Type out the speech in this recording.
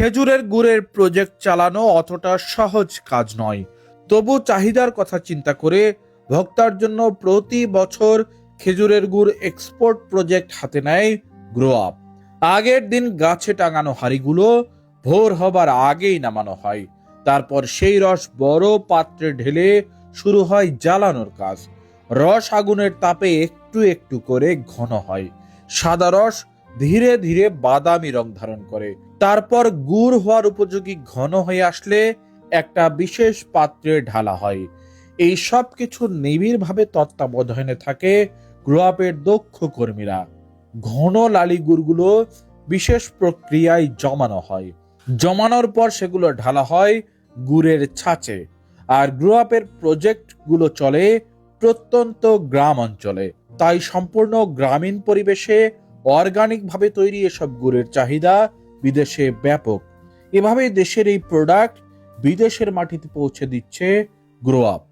খেজুরের গুড়ের প্রজেক্ট চালানো অতটা সহজ কাজ নয়। তবু চাহিদার কথা চিন্তা করে ভোক্তার জন্য প্রতি বছর খেজুরের গুড় এক্সপোর্ট প্রজেক্ট হাতে নেয় গ্রো আপ। আগের দিন গাছে টাঙানো হাঁড়িগুলো ভোর হবার আগেই নামানো হয়। তারপর সেই রস বড় পাত্রে ঢেলে শুরু হয় জ্বালানোর কাজ। রস আগুনের তাপে একটু একটু করে ঘন হয়। সাদা রস ধীরে ধীরে বাদামি রং ধারণ করে। তারপর গুড় হওয়ার উপযোগী ঘন হয়ে আসলে একটা বিশেষ পাত্রে ঢালা হয়। এই সব কিছু নিবিড়ভাবে তত্ত্বাবধানে থাকে গ্রো আপের দক্ষ কর্মীরা। ঘন লালি গুড়গুলো বিশেষ প্রক্রিয়ায় জমানো হয়। জমানোর পর সেগুলো ঢালা হয় গুড়ের ছাঁচে। আর গ্রো আপের প্রজেক্ট গুলো চলে প্রত্যন্ত গ্রাম অঞ্চলে, তাই সম্পূর্ণ গ্রামীণ পরিবেশে অর্গানিক ভাবে তৈরি এসব গুড়ের চাহিদা বিদেশে ব্যাপক। এভাবে দেশের এই প্রোডাক্ট বিদেশের মাটিতে পৌঁছে দিচ্ছে গ্রো আপ।